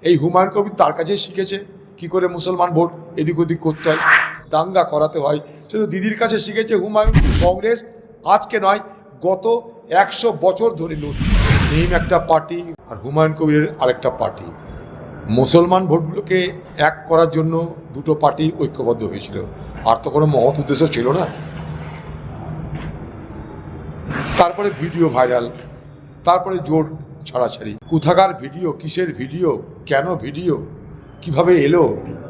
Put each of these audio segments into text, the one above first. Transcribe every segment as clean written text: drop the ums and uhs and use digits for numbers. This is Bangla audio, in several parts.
এই হুমায়ুন কবির তার কাছেই শিখেছে কি করে মুসলমান ভোট এদিক ওদিক করতে হয়, দাঙ্গা করাতে হয়। শুধু দিদির কাছে শিখেছে হুমায়ুন। কংগ্রেস আজকে নয়, গত 100 বছর ধরে লড়ছে। নিম একটা পার্টি আর হুমায়ুন কবিরের আরেকটা পার্টি। মুসলমান ভোটগুলোকে এক করার জন্য দুটো পার্টি ঐক্যবদ্ধ হয়েছিল, আর তো কোনো মহৎ উদ্দেশ্য ছিল না। তারপরে ভিডিও ভাইরাল, তারপরে জোট ছাড়াছাড়ি। কোথাকার ভিডিও, কিসের ভিডিও, কেন ভিডিও, কিভাবে এলো,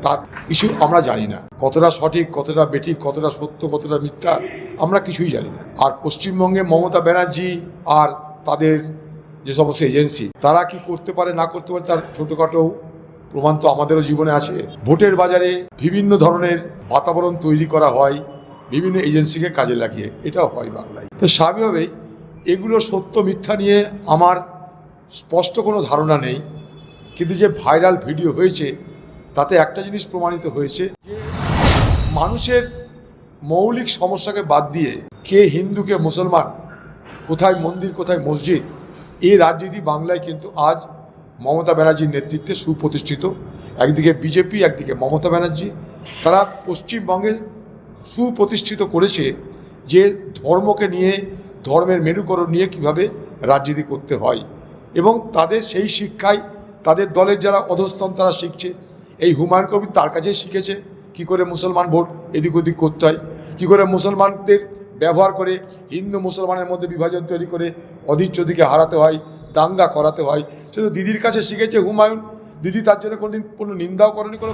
তার কিছু আমরা জানি না। কতটা সঠিক, কতটা বেঠিক, কতটা সত্য, কতটা মিথ্যা, আমরা কিছুই জানি না। আর পশ্চিমবঙ্গে মমতা ব্যানার্জি আর তাদের যে সমস্ত এজেন্সি, তারা কি করতে পারে না করতে পারে তার ছোটোখাটো প্রমাণ তো আমাদেরও জীবনে আছে। ভোটের বাজারে বিভিন্ন ধরনের বাতাবরণ তৈরি করা হয় বিভিন্ন এজেন্সিকে কাজে লাগিয়ে, এটাও হয় বাংলায়। তো স্বাভাবিকভাবেই এগুলো সত্য মিথ্যা নিয়ে আমার স্পষ্ট কোনো ধারণা নেই, কিন্তু যে ভাইরাল ভিডিও হয়েছে তাতে একটা জিনিস প্রমাণিত হয়েছে যে মানুষের মৌলিক সমস্যাকে বাদ দিয়ে কে হিন্দু কে মুসলমান, কোথায় মন্দির কোথায় মসজিদ, এই রাজনীতি বাংলায় কিন্তু আজ মমতা ব্যানার্জির নেতৃত্বে সুপ্রতিষ্ঠিত। একদিকে বিজেপি, একদিকে মমতা ব্যানার্জি, তারা পশ্চিমবঙ্গে সুপ্রতিষ্ঠিত করেছে যে ধর্মকে নিয়ে, ধর্মের মেরুকরণ নিয়ে কিভাবে রাজনীতি করতে হয়, এবং তাদের সেই শিক্ষায় তাদের দলের যারা অধস্তন তারা শিখছে। এই হুমায়ুন কবির তার কাছেই শিখেছে কি করে মুসলমান ভোট এদিক ওদিক করতে হয়, কী করে মুসলমানদের ব্যবহার করে হিন্দু মুসলমানের মধ্যে বিভাজন তৈরি করে অধীরচদিকে হারাতে হয়, দাঙ্গা করাতে হয়। শুধু দিদির কাছে শিখেছে হুমায়ুন। দিদি তার জন্য কোনোদিন কোনো নিন্দাও করেনি, কোনো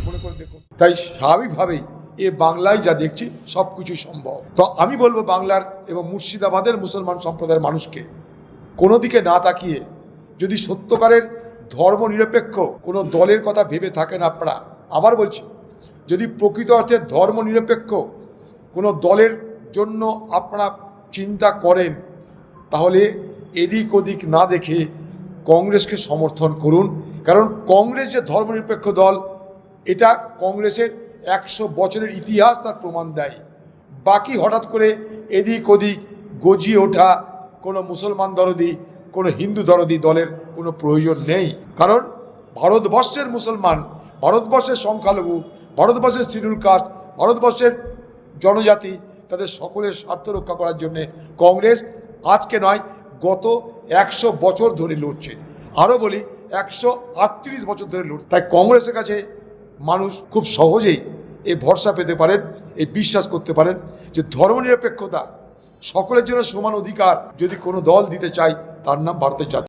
মনে করে দেখুন। তাই স্বাভাবিকভাবেই এ বাংলায় যা দেখছি সব কিছুই সম্ভব। তো আমি বলবো বাংলার এবং মুর্শিদাবাদের মুসলমান সম্প্রদায়ের মানুষকে কোনো দিকে না তাকিয়ে যদি সত্যকারের ধর্ম নিরপেক্ষ কোনো দলের কথা ভেবে থাকেন আপনারা, আবার বলছি, যদি প্রকৃত অর্থে ধর্ম নিরপেক্ষ কোনো দলের জন্য আপনারা চিন্তা করেন, তাহলে এদিক ওদিক না দেখে কংগ্রেসকে সমর্থন করুন। কারণ কংগ্রেস যে ধর্মনিরপেক্ষ দল, এটা কংগ্রেসের 100 বছরের ইতিহাস তার প্রমাণ দেয়। বাকি হঠাৎ করে এদিক ওদিক গজিয়ে ওঠা কোনো মুসলমান দরদি, কোনো হিন্দু দরদি দলের কোনো প্রয়োজন নেই। কারণ ভারতবর্ষের মুসলমান, ভারতবর্ষের সংখ্যালঘু, ভারতবর্ষের শিডিউল কাস্ট, ভারতবর্ষের জনজাতি, তাদের সকলের স্বার্থ রক্ষা করার জন্যে কংগ্রেস আজকে নয়, গত 100 বছর ধরে লড়ছে। আরও বলি 138 বছর ধরে লড়ছে। তাই কংগ্রেসের কাছে মানুষ খুব সহজেই এ ভরসা পেতে পারেন, এই বিশ্বাস করতে পারেন যে ধর্মনিরপেক্ষতা, সকলের জন্য সমান অধিকার যদি কোনো দল দিতে চায়, তার নাম ভারতের জাতীয়